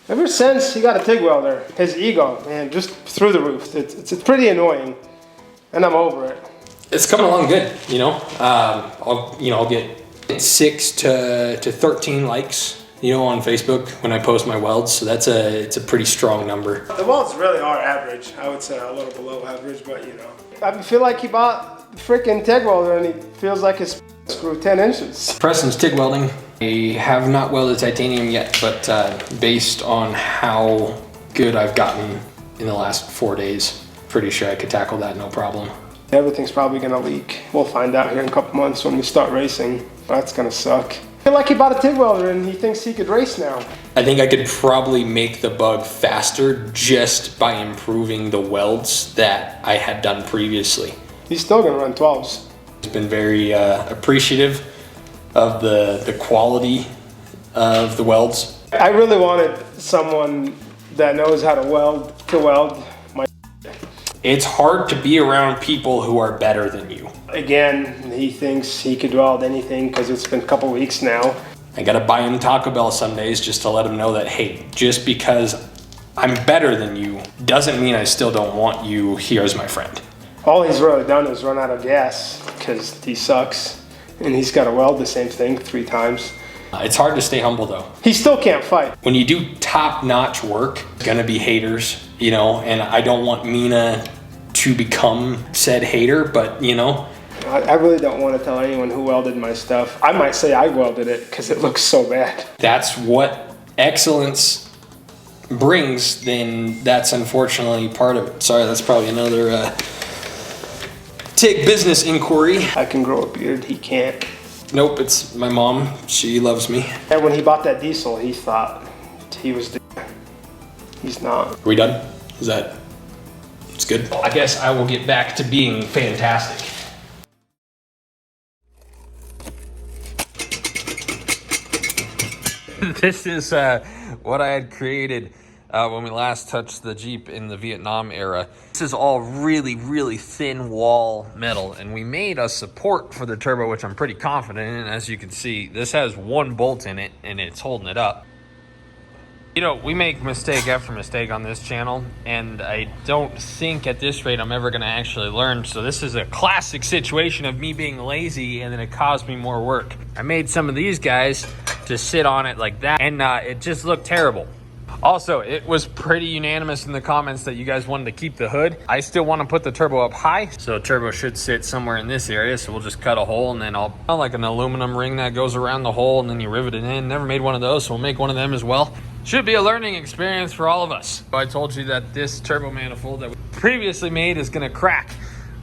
Ever since he got a TIG welder, his ego, man, just through the roof. It's pretty annoying, and I'm over it. It's coming along good, you know. I'll get 6 to 13 likes, you know, on Facebook when I post my welds. So it's a pretty strong number. The welds really are average. I would say a little below average, but you know. I feel like he bought the freaking TIG welder and he feels like his screw 10 inches. Preston's TIG welding. I have not welded titanium yet, but based on how good I've gotten in the last 4 days, pretty sure I could tackle that no problem. Everything's probably gonna leak. We'll find out here in a couple months when we start racing. That's gonna suck. I feel like he bought a TIG welder and he thinks he could race now. I think I could probably make the bug faster just by improving the welds that I had done previously. He's still gonna run 12s. He's been very appreciative of the quality of the welds. I really wanted someone that knows how to weld my. It's hard to be around people who are better than you. Again, he thinks he could weld anything because it's been a couple weeks now. I gotta buy him Taco Bell some days just to let him know that, hey, just because I'm better than you doesn't mean I still don't want you here as my friend. All he's really done is run out of gas because he sucks. And he's got to weld the same thing 3 times. It's hard to stay humble though. He still can't fight. When you do top-notch work, gonna be haters, you know, and I don't want Mina to become said hater, but you know. I really don't want to tell anyone who welded my stuff. I might say I welded it because it looks so bad. That's what excellence brings, then that's unfortunately part of it. Sorry, that's probably another TIG business inquiry. I can grow a beard, he can't. Nope, it's my mom. She loves me. And when he bought that diesel, he thought he was the... He's not. Are we done? Is that... It's good. I guess I will get back to being fantastic. This is what I had created when we last touched the Jeep in the Vietnam era. This is all really, really thin wall metal, and we made a support for the turbo, which I'm pretty confident in. As you can see, this has 1 bolt in it, and it's holding it up. You know, we make mistake after mistake on this channel, and I don't think at this rate I'm ever going to actually learn. So this is a classic situation of me being lazy, and then it caused me more work. I made some of these guys to sit on it like that, and it just looked terrible. Also, it was pretty unanimous in the comments that you guys wanted to keep the hood. I still want to put the turbo up high, so the turbo should sit somewhere in this area. So we'll just cut a hole, and then I'll like an aluminum ring that goes around the hole, and then you rivet it in. Never made one of those, so we'll make one of them as well. Should be a learning experience for all of us. I told you that this turbo manifold that we previously made is going to crack.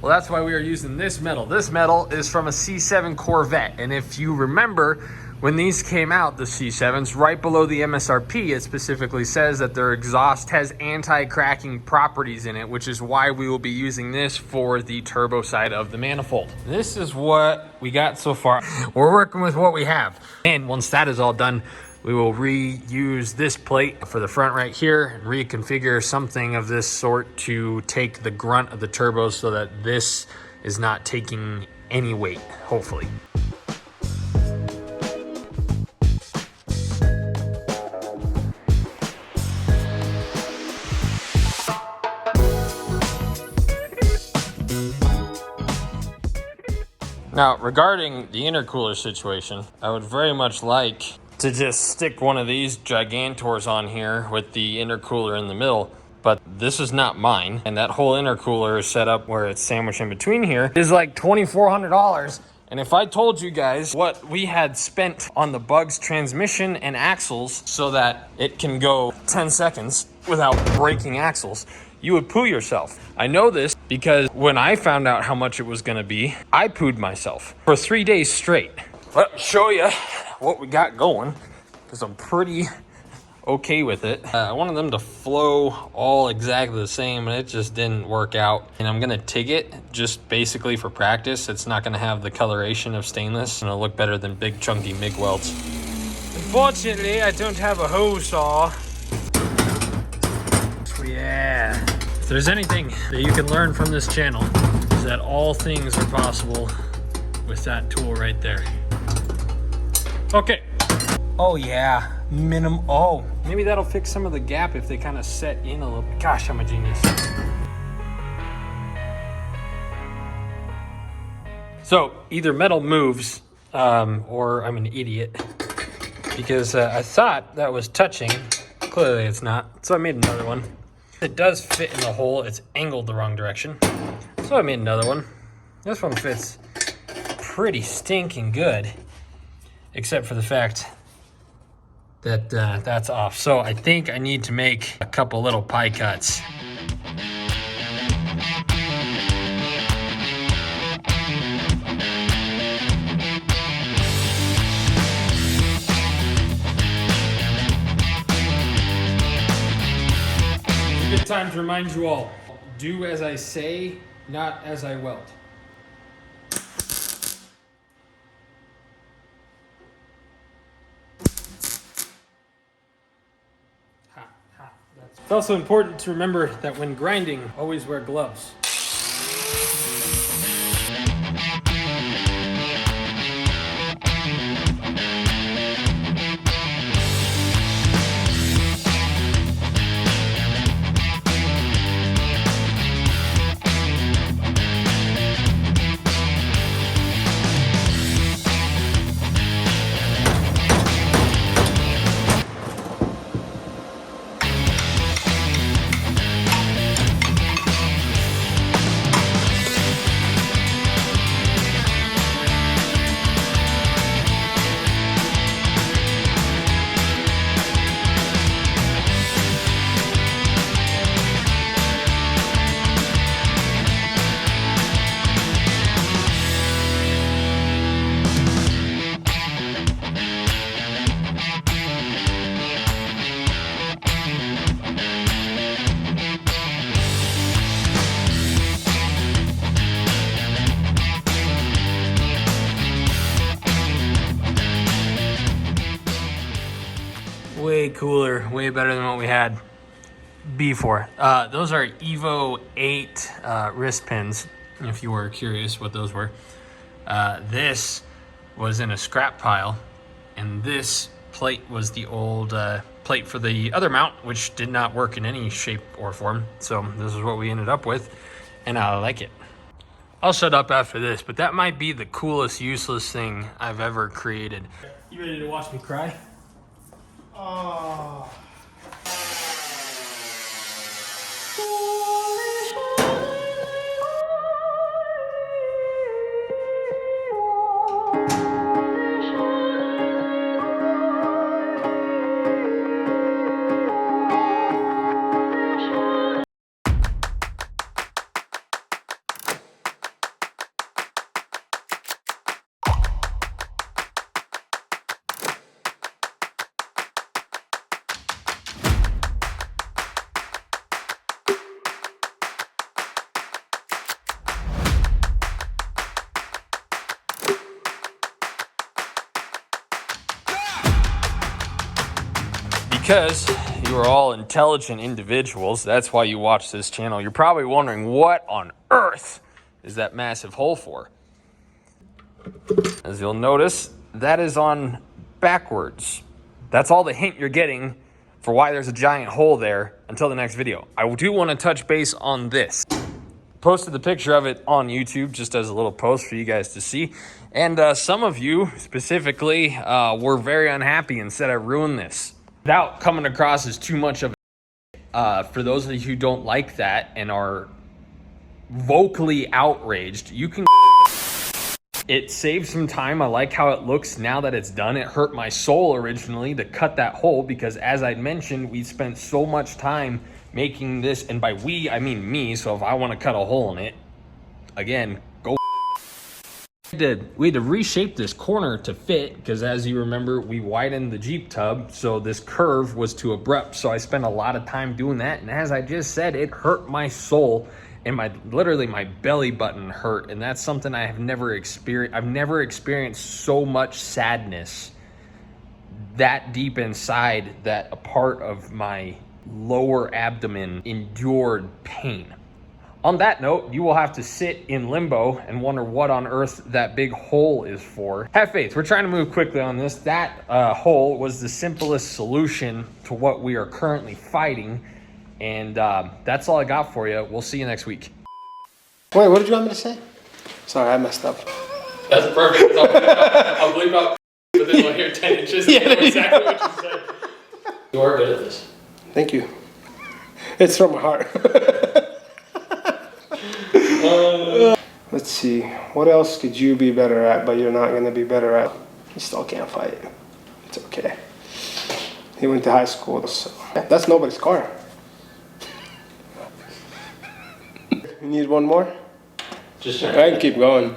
Well, that's why we are using this metal. This metal is from a C7 Corvette, and if you remember, when these came out, the C7s, right below the MSRP, it specifically says that their exhaust has anti-cracking properties in it, which is why we will be using this for the turbo side of the manifold. This is what we got so far. We're working with what we have. And once that is all done, we will reuse this plate for the front right here and reconfigure something of this sort to take the grunt of the turbo so that this is not taking any weight, hopefully. Now, regarding the intercooler situation, I would very much like to just stick one of these Gigantors on here with the intercooler in the middle, but this is not mine. And that whole intercooler is set up where it's sandwiched in between here is like $2,400. And if I told you guys what we had spent on the Bug's transmission and axles so that it can go 10 seconds without breaking axles, you would poo yourself. I know this because when I found out how much it was gonna be, I pooed myself for 3 days straight. Let me show you what we got going, because I'm pretty okay with it. I wanted them to flow all exactly the same, but it just didn't work out. And I'm gonna TIG it just basically for practice. It's not gonna have the coloration of stainless, and it'll look better than big chunky MIG welds. Unfortunately, I don't have a hose saw. Yeah. If there's anything that you can learn from this channel, is that all things are possible with that tool right there. Okay, Oh yeah, oh, maybe that'll fix some of the gap if they kind of set in a little. Gosh, I'm a genius. So either metal moves or I'm an idiot, because I thought that was touching. Clearly it's not, so I made another one. It does fit in the hole, it's angled the wrong direction, so I made another one. This one fits pretty stinking good, except for the fact that that's off. So I think I need to make a couple little pie cuts. Good time to remind you all, do as I say, not as I weld. It's also important to remember that when grinding, always wear gloves. Way cooler, way better than what we had before. Those are Evo 8 wrist pins, if you were curious what those were. This was in a scrap pile, and this plate was the old plate for the other mount, which did not work in any shape or form. So this is what we ended up with, and I like it. I'll shut up after this, but that might be the coolest useless thing I've ever created. You ready to watch me cry? Oh. Because you are all intelligent individuals, that's why you watch this channel. You're probably wondering, what on earth is that massive hole for? As you'll notice, that is on backwards. That's all the hint you're getting for why there's a giant hole there until the next video. I do want to touch base on this. Posted the picture of it on YouTube just as a little post for you guys to see. And some of you specifically were very unhappy and said I ruined this. Without coming across as too much of for those of you who don't like that and are vocally outraged, you can. It saves some time. I like how it looks now that it's done. It hurt my soul originally to cut that hole because, as I mentioned, we spent so much time making this, and by we, I mean me, so if I want to cut a hole in it, again, go. We had to reshape this corner to fit because, as you remember, we widened the Jeep tub, so this curve was too abrupt. So I spent a lot of time doing that, and as I just said, it hurt my soul, and literally my belly button hurt, and that's something I have never experienced. I've never experienced so much sadness that deep inside that a part of my lower abdomen endured pain. On that note, you will have to sit in limbo and wonder what on earth that big hole is for. Have faith, we're trying to move quickly on this. That hole was the simplest solution to what we are currently fighting. And that's all I got for you. We'll see you next week. Wait, what did you want me to say? Sorry, I messed up. That's perfect. I'll bleep out, but then we'll hear 10 inches and know exactly what you said. You are good at this. Thank you. It's from my heart. Let's see. What else could you be better at, but you're not going to be better at? You still can't fight. It's okay. He went to high school, so yeah, that's nobody's car. You need one more? Just I can keep going.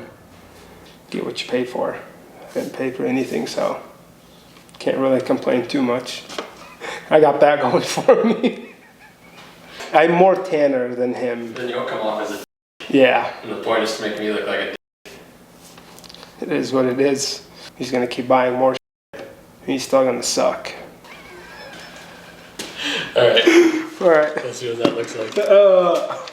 Get what you pay for. I didn't pay for anything, so can't really complain too much. I got that going for me. I'm more tanner than him. Then you'll come off as a yeah. and the point is to make me look like a It is what it is. He's gonna keep buying more shit. He's still gonna suck. Alright. Alright. Let's see what that looks like. Oh